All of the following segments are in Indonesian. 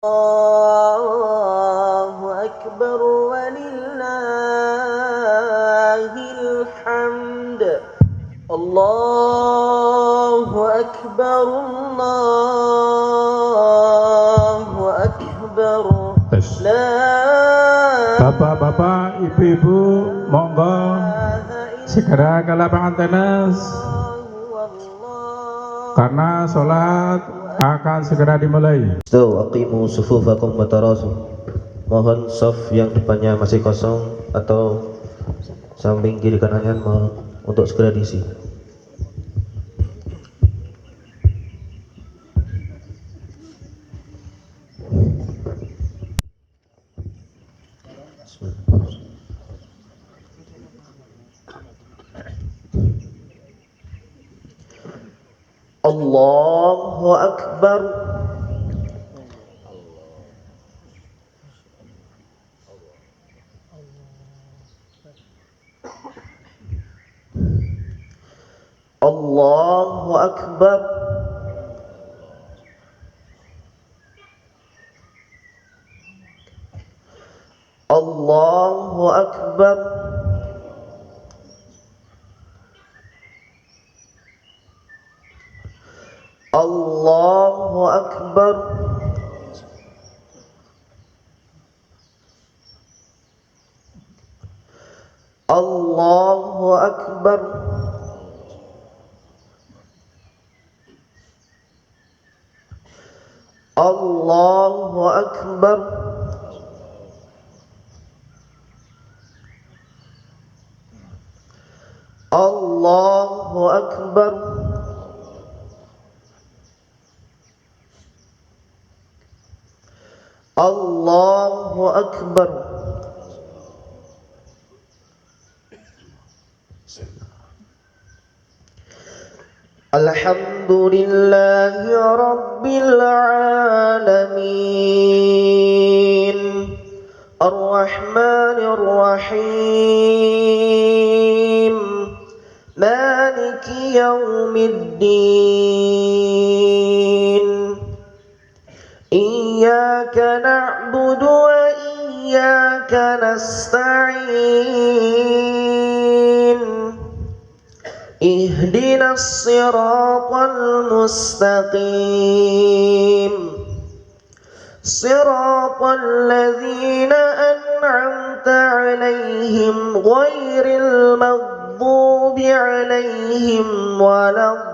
الله أكبر ولله الحمد. الله أكبر الله أكبر. Bapak-bapak, ibu-ibu, monggo segera ke lapangan tenis karena sholat akan segera dimulai. Aqimu sufufakum wa tarasu. Mohon saf yang depannya masih kosong atau samping kiri kanannya untuk segera diisi. Allahu Akbar. Allahu Akbar. Allahu Akbar. Allahu Akbar. Allahu Akbar. Allahu Akbar. Allahu Akbar. Allahu Akbar. Alhamdulillahi Rabbil Alamin, Ar-Rahmanir Rahim, Maliki Yawmiddin. Iyyaka na'budu wa iyyaka nasta'in. Ihdinas siratal mustaqim, siratal ladzina an'amta 'alaihim ghairil maghdubi 'alaihim waladdallin.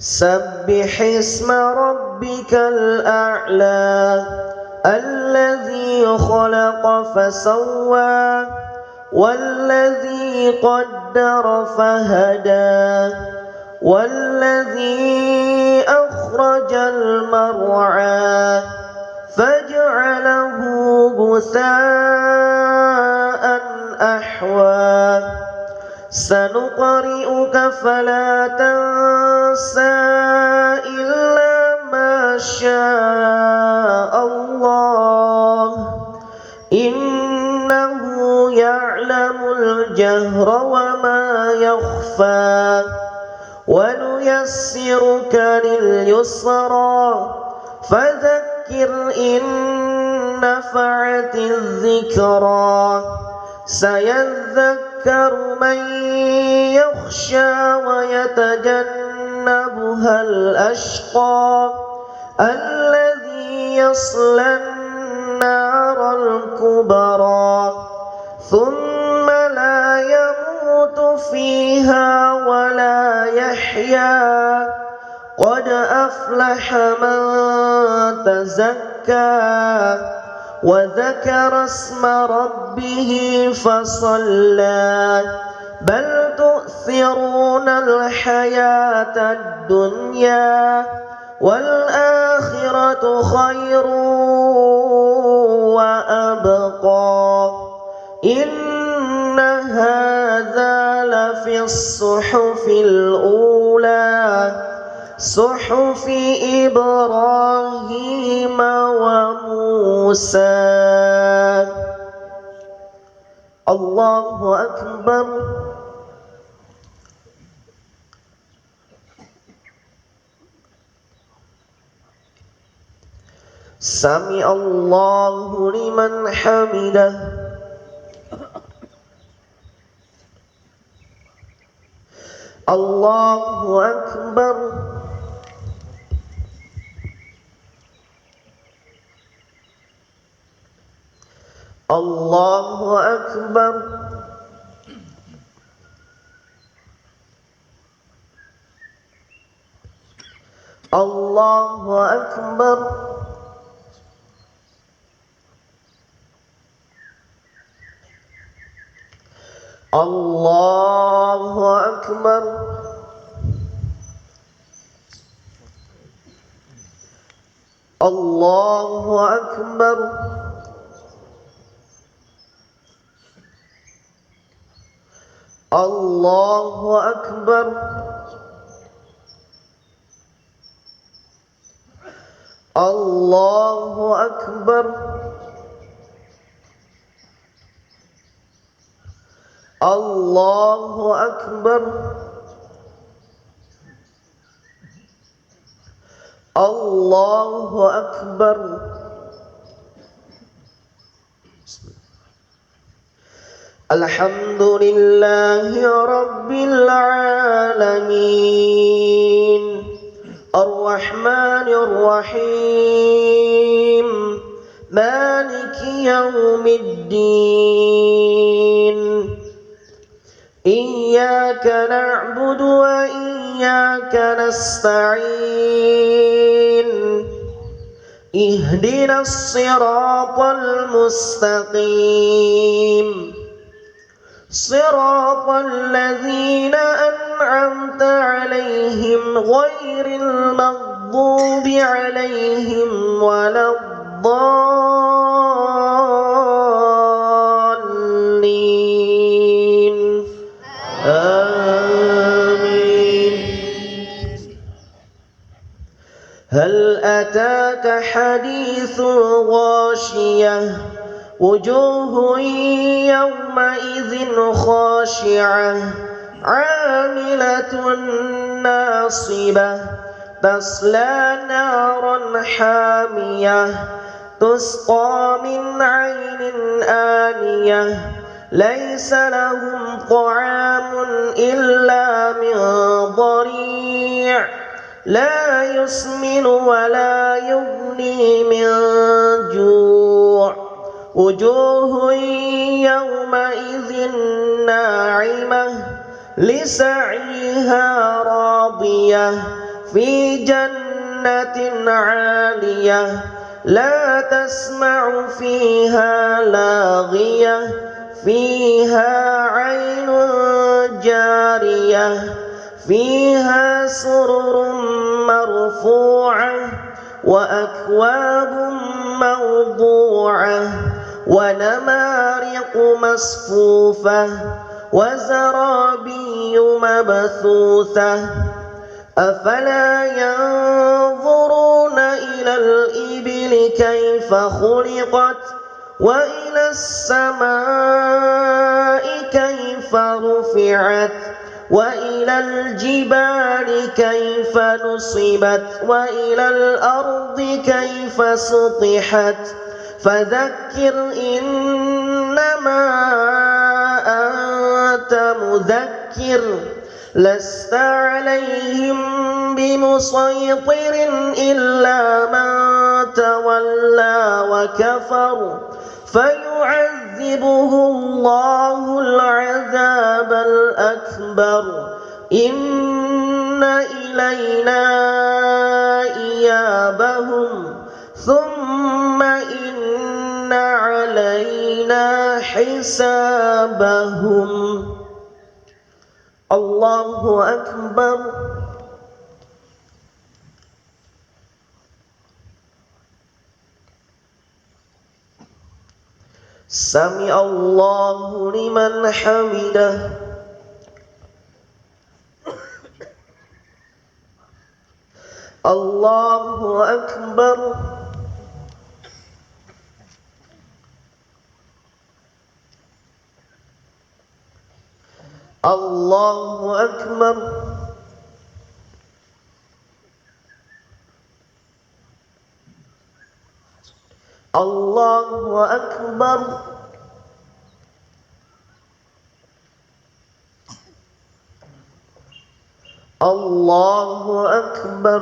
سبح اسم ربك الأعلى الذي خلق فسوى والذي قدر فهدى والذي أخرج المرعى فجعله غثاء أحوى سنقرئك فلا تنسى إلا ما شاء الله إنه يعلم الجهر وما يخفى ونيسرك لليسرى فذكر إن نفعت الذكرى سيذكر من يخشى ويتجنبها الأشقى الذي يصلى النار الكبرى ثم لا يموت فيها ولا يحيا قد أفلح من تزكى وذكر اسم ربه فصلى بل تؤثرون الحياة الدنيا والآخرة خير وأبقى إن هذا لفي الصحف الأولى صحف إبراهيم وموسى موسى الله أكبر سمع الله لمن حمده الله أكبر الله أكبر الله أكبر الله أكبر الله أكبر الله أكبر الله أكبر الله أكبر الله أكبر الحمد لله رب العالمين الرحمن الرحيم مالك يوم الدين إياك نعبد وإياك نستعين اهدنا الصراط المستقيم صراط الذين أنعمت عليهم غير المغضوب عليهم ولا الضالين آمين هل أتاك حديث الغاشية وجوه يومئذ خاشعة عاملة ناصبة تصلى نارا حامية تسقى من عين آنية ليس لهم طعام إلا من ضريع لا يسمن ولا يغني من جوع وجوه يومئذ ناعمة لسعيها راضية في جنة عالية لا تسمع فيها لاغية فيها عين جارية فيها سرر مرفوعة وأكواب موضوعة ونمارق مصفوفة وزرابي مبثوثة أفلا ينظرون إلى الإبل كيف خلقت وإلى السماء كيف رفعت وإلى الجبال كيف نصبت وإلى الأرض كيف سطحت فذكر إنما أنت مذكر لست عليهم بمسيطر إلا من تولى وكفر فيعذبه الله العذاب الأكبر إن إلينا إيابهم ثم إن علينا حسابهم الله أكبر سمع الله لمن حمده الله أكبر Allahu Akbar. Allahu Akbar. Allahu Akbar.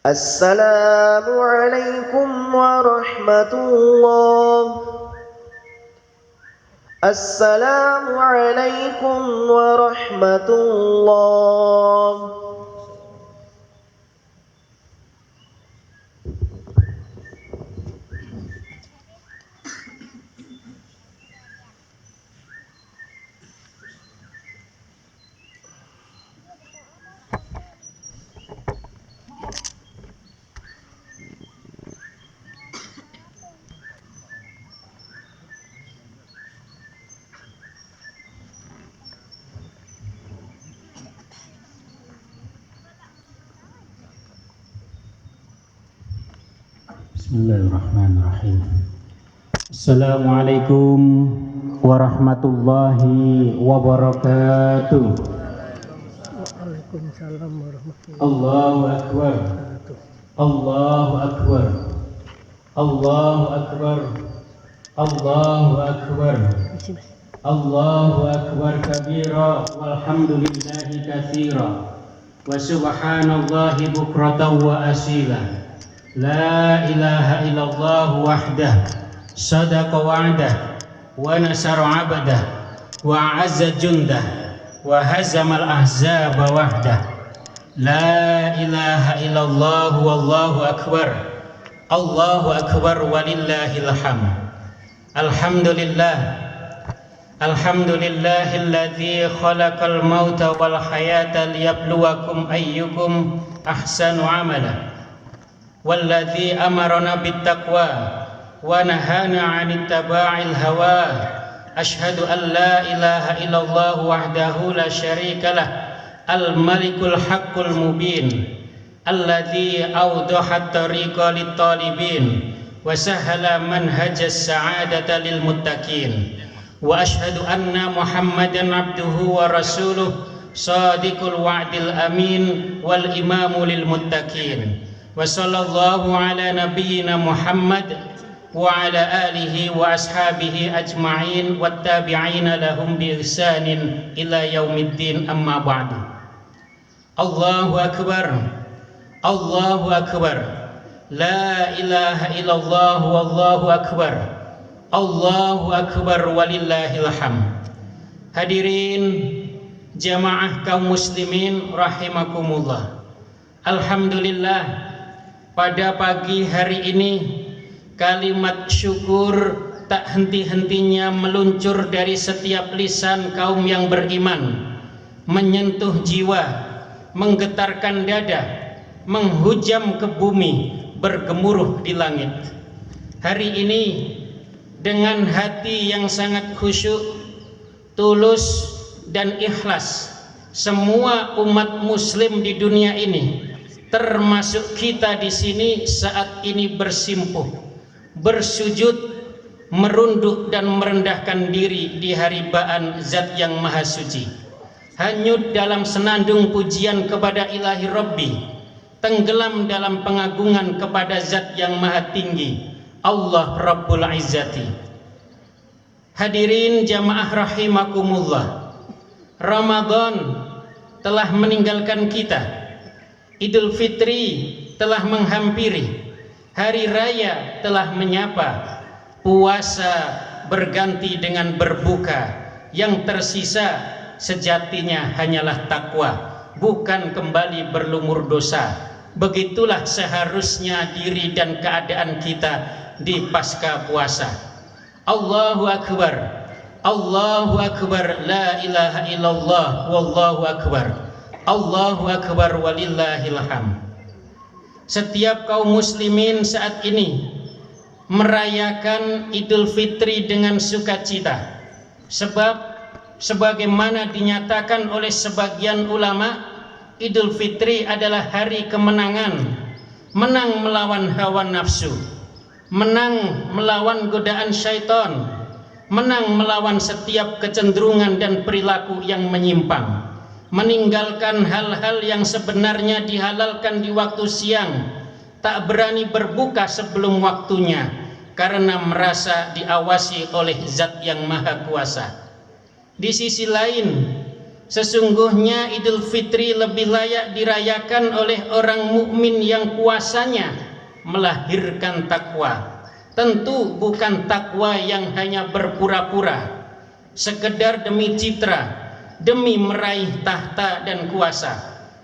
Assalamualaikum warahmatullah. Assalamualaikum warahmatullah. Bismillahirrahmanirrahim. Assalamualaikum warahmatullahi wabarakatuh. Waalaikumsalam warahmatullahi Allahu Akbar. wabarakatuh. Allahu Akbar. Allahu Akbar. Allahu Akbar. Allahu Akbar kabira walhamdulillahi katsira wa subhanallahi bukratan wa asila. La ilaha illallah wahdah sadaqa wa'dah wa nasara 'abdah wa 'azza jundah wa hazamal ahzaba wahdah. La ilaha illallah wallahu akbar. Allahu akbar walillahil hamd. Alhamdulillah. Alhamdulillahilladzi khalaqal mauta wal hayata liyabluwakum ayyukum ahsanu amala. Walladzi amarana bittaqwa wa nahana 'anit taba'il hawa. Asyhadu an la ilaha illallah wahdahu la syarikalah al-malikul haqqul mubin alladzi awdaha at-tariqa lit-talibin wa sahala manhajas sa'adata lil muttaqin. Wa asyhadu anna Muhammadan abduhu wa rasuluh sadiqul wa'dil amin wal imamu lil muttaqin. Wa sallallahu ala nabiyyina Muhammad wa ala alihi wa ashabihi ajma'in wat tabi'ina lahum bi ihsanin ila yaumiddin, amma ba'du. Allahu akbar. Allahu akbar. La ilaha illallah wallahu akbar. Allahu akbar walillahil hamd. Hadirin jamaah kaum muslimin rahimakumullah. Alhamdulillah, pada pagi hari ini kalimat syukur tak henti-hentinya meluncur dari setiap lisan kaum yang beriman, menyentuh jiwa, menggetarkan dada, menghujam ke bumi, bergemuruh di langit. Hari ini dengan hati yang sangat khusyuk, tulus dan ikhlas, semua umat muslim di dunia ini, termasuk kita di sini saat ini bersimpuh, bersujud, merunduk dan merendahkan diri di haribaan Zat yang Maha Suci, hanyut dalam senandung pujian kepada Ilahi Rabbi, tenggelam dalam pengagungan kepada Zat yang Maha Tinggi, Allah Rabbul Izzati. Hadirin jamaah rahimakumullah, Ramadan telah meninggalkan kita, Idul Fitri telah menghampiri, hari raya telah menyapa, puasa berganti dengan berbuka, yang tersisa sejatinya hanyalah takwa, bukan kembali berlumur dosa. Begitulah seharusnya diri dan keadaan kita di pasca puasa. Allahu Akbar, Allahu Akbar, la ilaha illallah, wallahu akbar, Allahu Akbar, walillahil hamd. Setiap kaum muslimin saat ini merayakan Idul Fitri dengan sukacita, sebab sebagaimana dinyatakan oleh sebagian ulama, Idul Fitri adalah hari kemenangan, menang melawan hawa nafsu, menang melawan godaan syaitan, menang melawan setiap kecenderungan dan perilaku yang menyimpang, meninggalkan hal-hal yang sebenarnya dihalalkan di waktu siang, tak berani berbuka sebelum waktunya karena merasa diawasi oleh Zat yang Maha Kuasa. Di sisi lain, sesungguhnya Idul Fitri lebih layak dirayakan oleh orang mukmin yang puasanya melahirkan takwa. Tentu bukan takwa yang hanya berpura-pura, sekedar demi citra, demi meraih tahta dan kuasa,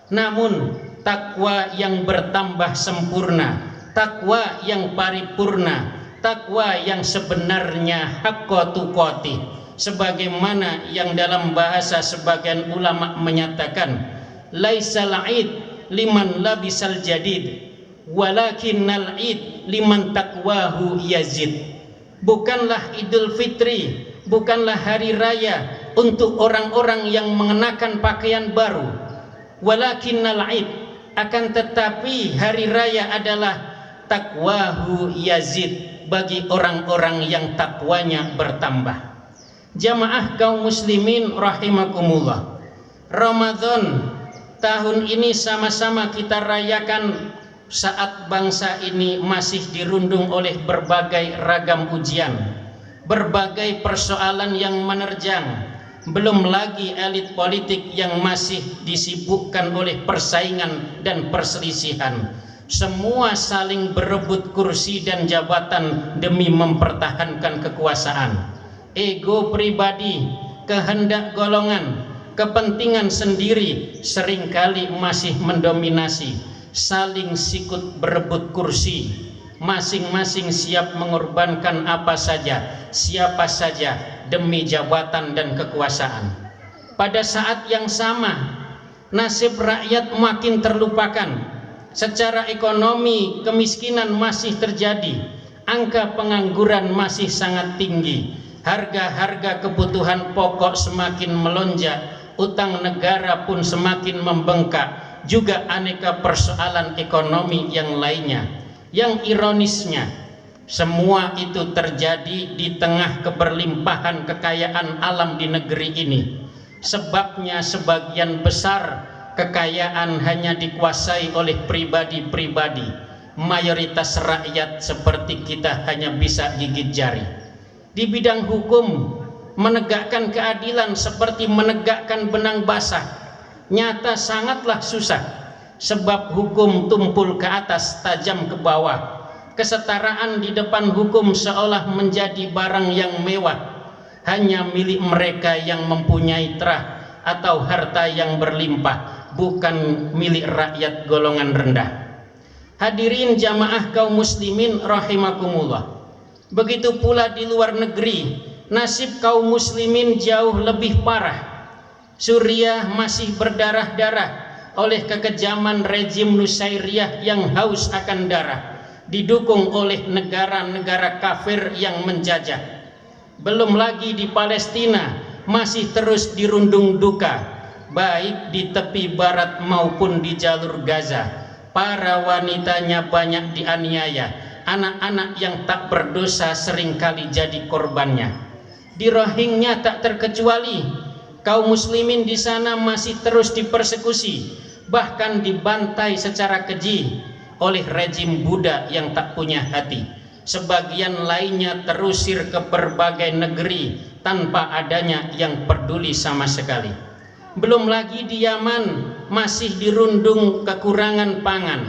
namun takwa yang bertambah sempurna, takwa yang paripurna, takwa yang sebenarnya haqqa tuqati, sebagaimana yang dalam bahasa sebagian ulama menyatakan, laisal id liman labisal jadid walakinnal id liman taqwahu yazid. Bukanlah Idul Fitri, bukanlah hari raya untuk orang-orang yang mengenakan pakaian baru, walakinnal id, akan tetapi hari raya adalah taqwahu yazid, bagi orang-orang yang takwanya bertambah. Jamaah kaum muslimin rahimakumullah, Ramadan tahun ini sama-sama kita rayakan saat bangsa ini masih dirundung oleh berbagai ragam ujian, berbagai persoalan yang menerjang, belum lagi elit politik yang masih disibukkan oleh persaingan dan perselisihan. Semua saling berebut kursi dan jabatan demi mempertahankan kekuasaan. Ego pribadi, kehendak golongan, kepentingan sendiri seringkali masih mendominasi, saling sikut berebut kursi, masing-masing siap mengorbankan apa saja, siapa saja demi jabatan dan kekuasaan. Pada saat yang sama, nasib rakyat makin terlupakan. Secara ekonomi, kemiskinan masih terjadi, angka pengangguran masih sangat tinggi, harga-harga kebutuhan pokok semakin melonjak, utang negara pun semakin membengkak, juga aneka persoalan ekonomi yang lainnya. Yang ironisnya, semua itu terjadi di tengah keberlimpahan kekayaan alam di negeri ini. Sebabnya sebagian besar kekayaan hanya dikuasai oleh pribadi-pribadi. Mayoritas rakyat seperti kita hanya bisa gigit jari. Di bidang hukum, menegakkan keadilan seperti menegakkan benang basah, nyata sangatlah susah, sebab hukum tumpul ke atas, tajam ke bawah. Kesetaraan di depan hukum seolah menjadi barang yang mewah, hanya milik mereka yang mempunyai terah atau harta yang berlimpah, bukan milik rakyat golongan rendah. Hadirin jamaah kaum muslimin rahimakumullah, begitu pula di luar negeri, nasib kaum muslimin jauh lebih parah. Suriah masih berdarah-darah oleh kekejaman rejim Nusairiyah yang haus akan darah, didukung oleh negara-negara kafir yang menjajah. Belum lagi di Palestina masih terus dirundung duka, baik di tepi barat maupun di jalur Gaza. Para wanitanya banyak dianiaya, anak-anak yang tak berdosa seringkali jadi korbannya. Di Rohingya tak terkecuali, kaum muslimin di sana masih terus dipersekusi, bahkan dibantai secara keji oleh rejim Buddha yang tak punya hati. Sebagian lainnya terusir ke berbagai negeri tanpa adanya yang peduli sama sekali. Belum lagi di Yaman masih dirundung kekurangan pangan,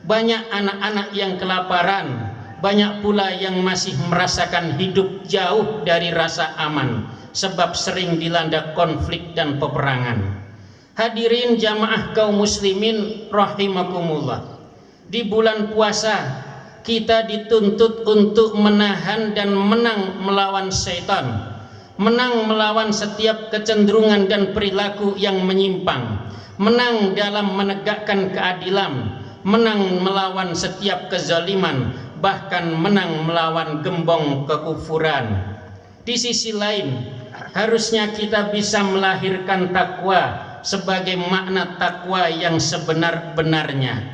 banyak anak-anak yang kelaparan, banyak pula yang masih merasakan hidup jauh dari rasa aman. sebab sering dilanda konflik dan peperangan. Hadirin jamaah kaum muslimin rahimakumullah. Di bulan puasa kita dituntut untuk menahan dan menang melawan syaitan, menang melawan setiap kecenderungan dan perilaku yang menyimpang, menang dalam menegakkan keadilan, menang melawan setiap kezaliman, bahkan menang melawan gembong kekufuran. Di sisi lain, harusnya kita bisa melahirkan takwa sebagai makna takwa yang sebenar-benarnya.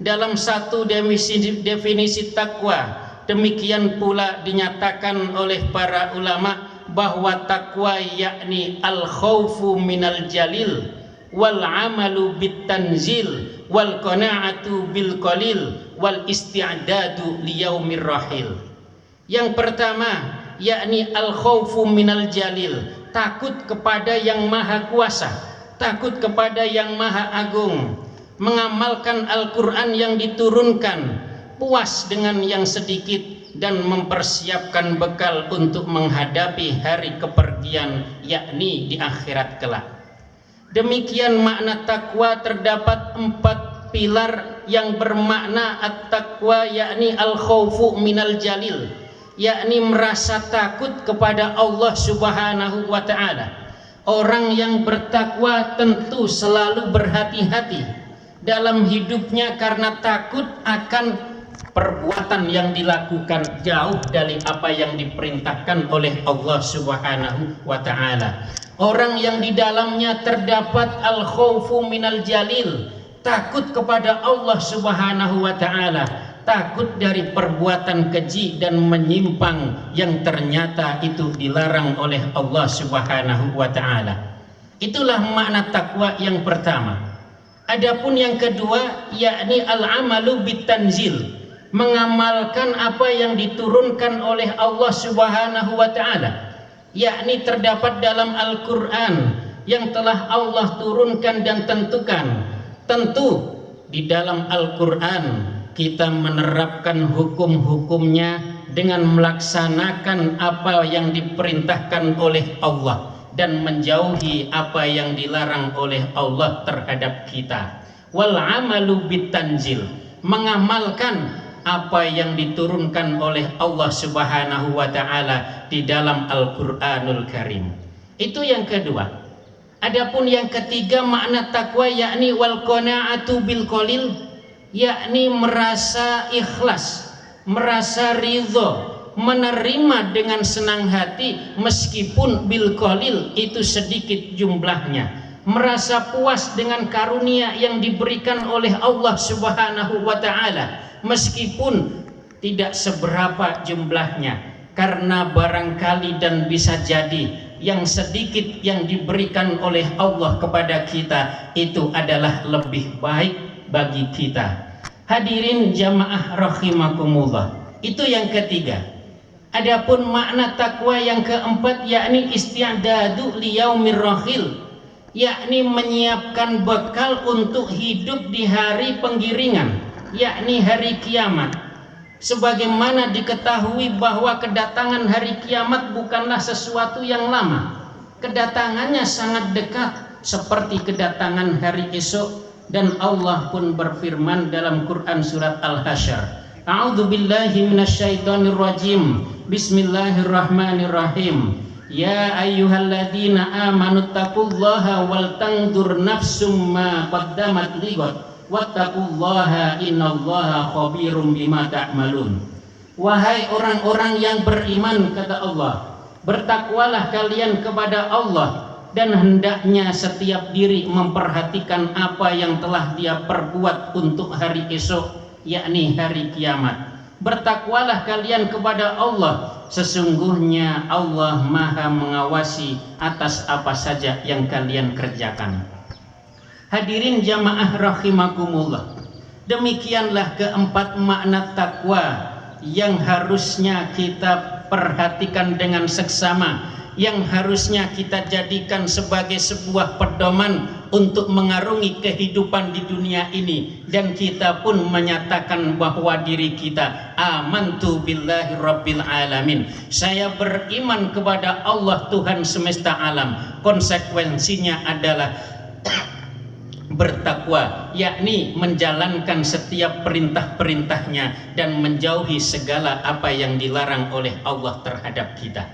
Dalam satu definisi takwa, demikian pula dinyatakan oleh para ulama bahwa takwa yakni al-khawfu minal jalil wal amalu bit tanzil wal qana'atu bil qalil wal isti'dadu liyaumir rahil. Yang pertama yakni al-khawfu minal jalil, takut kepada yang maha kuasa, takut kepada yang maha agung, mengamalkan Al-Quran yang diturunkan, puas dengan yang sedikit, dan mempersiapkan bekal untuk menghadapi hari kepergian, yakni di akhirat kelak. Demikian makna takwa. Terdapat 4 pilar yang bermakna at-taqwa, yakni al-khawfu minal jalil, yakni merasa takut kepada Allah Subhanahu wa ta'ala. Orang yang bertakwa tentu selalu berhati-hati dalam hidupnya karena takut akan perbuatan yang dilakukan jauh dari apa yang diperintahkan oleh Allah Subhanahu wa ta'ala. Orang yang di dalamnya terdapat al-khawfu minal jalil, takut kepada Allah Subhanahu wa ta'ala, takut dari perbuatan keji dan menyimpang yang ternyata itu dilarang oleh Allah Subhanahu wa ta'ala. Itulah makna takwa yang pertama. Adapun yang kedua yakni al-amalu bitanzil, mengamalkan apa yang diturunkan oleh Allah Subhanahu wa ta'ala, yakni terdapat dalam Al-Quran yang telah Allah turunkan dan tentukan. Tentu di dalam Al-Quran kita menerapkan hukum-hukumnya dengan melaksanakan apa yang diperintahkan oleh Allah dan menjauhi apa yang dilarang oleh Allah terhadap kita. Wal amalu bitanzil, mengamalkan apa yang diturunkan oleh Allah Subhanahu wa ta'ala di dalam Al-Quranul Karim. Itu yang kedua. Adapun yang ketiga makna takwa yakni wal qana'atu bil qalil, yakni merasa ikhlas, merasa ridho, menerima dengan senang hati meskipun bil qalil itu sedikit jumlahnya, merasa puas dengan karunia yang diberikan oleh Allah Subhanahu wa ta'ala meskipun tidak seberapa jumlahnya, karena barangkali dan bisa jadi yang sedikit yang diberikan oleh Allah kepada kita itu adalah lebih baik bagi kita. Hadirin jamaah rahimakumullah, itu yang ketiga. Adapun makna takwa yang keempat yakni isti'dadu liyaumir rahil, yakni menyiapkan bekal untuk hidup di hari penggiringan, yakni hari kiamat. Sebagaimana diketahui bahwa kedatangan hari kiamat bukanlah sesuatu yang lama, kedatangannya sangat dekat seperti kedatangan hari esok. Dan Allah pun berfirman dalam Quran surat Al-Hasyr, A'udzu billahi minasyaitonir rajim. Bismillahirrahmanirrahim. Ya ayyuhalladzina amanu taqullaha wal tanzur nafsum ma qaddamat lighad wattaqullaha innallaha khabirum bima ta'malun. Wahai orang-orang yang beriman, kata Allah, bertakwalah kalian kepada Allah, dan hendaknya setiap diri memperhatikan apa yang telah dia perbuat untuk hari esok, yakni hari kiamat. Bertakwalah kalian kepada Allah, sesungguhnya Allah Maha mengawasi atas apa saja yang kalian kerjakan. Hadirin jamaah rahimakumullah, demikianlah keempat makna takwa yang harusnya kita perhatikan dengan seksama yang harusnya kita jadikan sebagai sebuah pedoman untuk mengarungi kehidupan di dunia ini, dan kita pun menyatakan bahwa diri kita amantu billahi rabbil alamin, saya beriman kepada Allah Tuhan semesta alam. Konsekuensinya adalah bertakwa, yakni menjalankan setiap perintah-perintahnya dan menjauhi segala apa yang dilarang oleh Allah terhadap kita.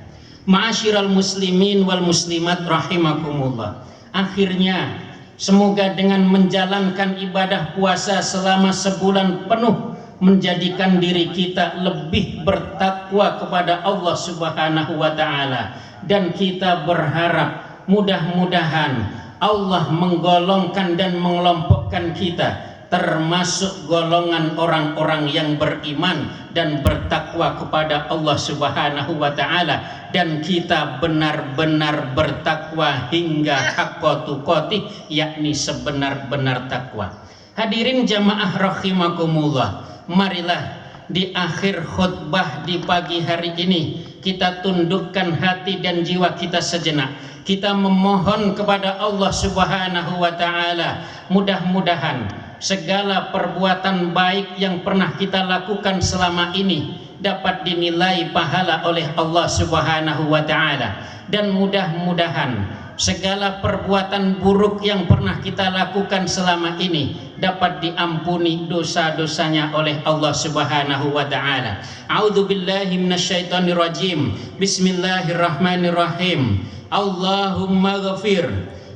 Ma'asyiral muslimin wal muslimat rahimakumullah. Akhirnya semoga dengan menjalankan ibadah puasa selama sebulan penuh menjadikan diri kita lebih bertakwa kepada Allah Subhanahu wa taala, dan kita berharap mudah-mudahan Allah menggolongkan dan mengelompokkan kita termasuk golongan orang-orang yang beriman dan bertakwa kepada Allah Subhanahu wa taala, dan kita benar-benar bertakwa hingga haqqa tuqatih, yakni sebenar-benar takwa. Hadirin jamaah rahimakumullah, marilah di akhir khutbah di pagi hari ini kita tundukkan hati dan jiwa kita sejenak. Kita memohon kepada Allah Subhanahu wa taala, mudah-mudahan segala perbuatan baik yang pernah kita lakukan selama ini dapat dinilai pahala oleh Allah Subhanahu wa taala, dan mudah-mudahan segala perbuatan buruk yang pernah kita lakukan selama ini dapat diampuni dosa-dosanya oleh Allah Subhanahu wa taala. A'udzubillahi minasyaitonir rajim. Bismillahirrahmanirrahim. Allahumma ghafir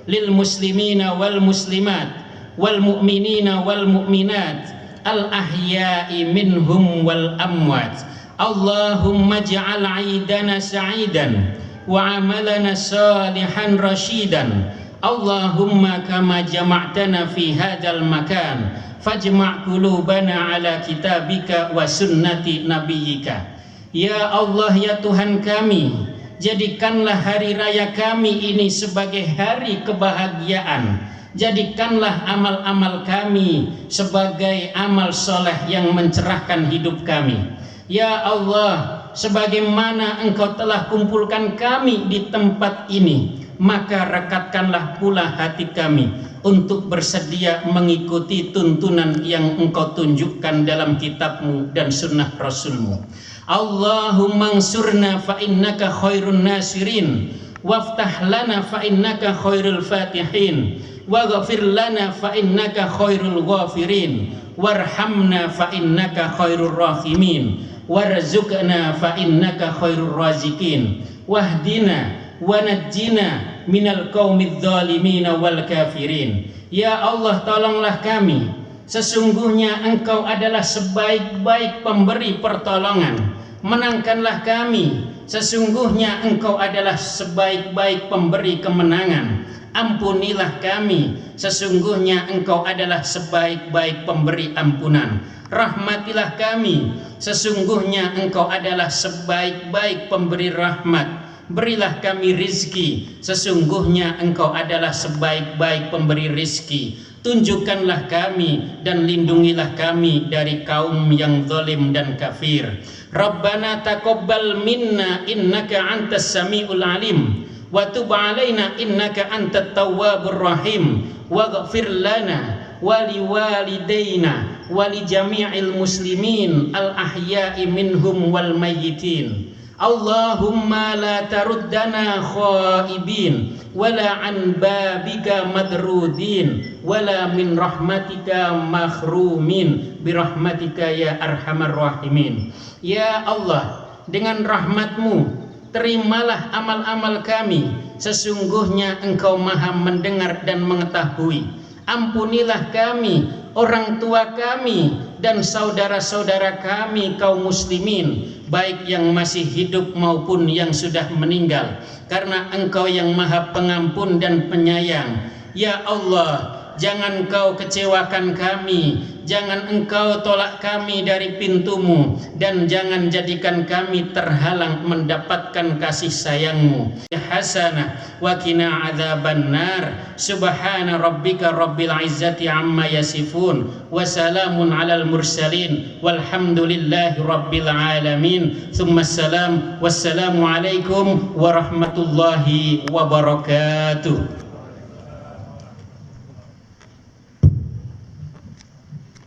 lil muslimina wal muslimat wal mu'minina wal mu'minat al ahya'i minhum wal amwat. Allahumma ja'al 'idana sa'idan wa 'amalana salihan rasyidan. Allahumma kama jama'tana fi hadzal makan fajma' qulubana ala kitabika wa sunnati nabiyyika. Ya Allah, ya Tuhan kami, jadikanlah hari raya kami ini sebagai hari kebahagiaan. Jadikanlah amal-amal kami sebagai amal soleh yang mencerahkan hidup kami. Ya Allah, sebagaimana Engkau telah kumpulkan kami di tempat ini, maka rekatkanlah pula hati kami untuk bersedia mengikuti tuntunan yang Engkau tunjukkan dalam kitab-Mu dan sunnah Rasul-Mu. Allahumma ansurna fa innaka khairun nasirin, waftah lana fa innaka khairul fatihin, waghfir lana fa innaka khairul ghafirin, warhamna fa innaka khairur rahimin, warzuqna fa innaka khairur razikin, wahdina wa najjina minal qaumidz zalimin wal kafirin. Ya Allah, tolonglah kami, sesungguhnya Engkau adalah sebaik-baik pemberi pertolongan. Menangkanlah kami, sesungguhnya Engkau adalah sebaik-baik pemberi kemenangan. Ampunilah kami, sesungguhnya Engkau adalah sebaik-baik pemberi ampunan. Rahmatilah kami, sesungguhnya Engkau adalah sebaik-baik pemberi rahmat. Berilah kami rizki, sesungguhnya Engkau adalah sebaik-baik pemberi rizki. Tunjukkanlah kami dan lindungilah kami dari kaum yang zalim dan kafir. Rabbana taqabbal minna innaka antas samiul alim, wa tub alaina innaka antat tawwabur rahim, waghfir lana wa liwalidayna wa li jami'il muslimin al ahya'i minhum wal mayyitin. Allahumma la taruddana khaibin wala an babika madrudin wala min rahmatika mahrumin birahmatika ya arhamar rahimin. Ya Allah, dengan rahmat-Mu terimalah amal-amal kami, sesungguhnya Engkau maha mendengar dan mengetahui. Ampunilah kami, orang tua kami, dan saudara-saudara kami kaum muslimin, baik yang masih hidup maupun yang sudah meninggal, karena Engkau yang maha pengampun dan penyayang. Ya Allah, jangan Engkau kecewakan kami, jangan Engkau tolak kami dari pintu-Mu, dan jangan jadikan kami terhalang mendapatkan kasih sayang-Mu. Hasanah wa qina adzabannar. Subhana rabbika rabbil izzati amma yasifun wa salamun alal mursalin walhamdulillahi rabbil alamin. Tsumma salam, wassalamu alaikum warahmatullahi wabarakatuh.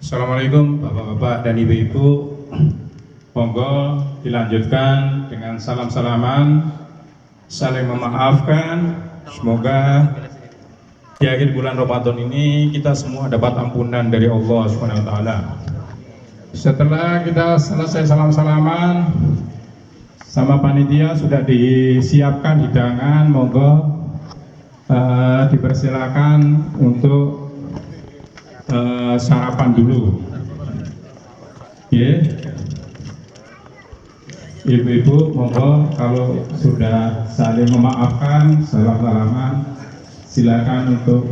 Assalamualaikum Bapak-bapak dan Ibu-ibu. Monggo dilanjutkan dengan salam-salaman, saling memaafkan. Semoga di akhir bulan Ramadan ini kita semua dapat ampunan dari Allah Subhanahu wa taala. Setelah kita selesai salam-salaman sama panitia, sudah disiapkan hidangan. Monggo dipersilakan untuk sarapan dulu. Ibu-ibu monggo, kalau sudah saling memaafkan, salam-salaman, silakan untuk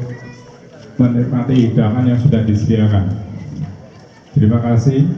menikmati hidangan yang sudah disediakan. Terima kasih.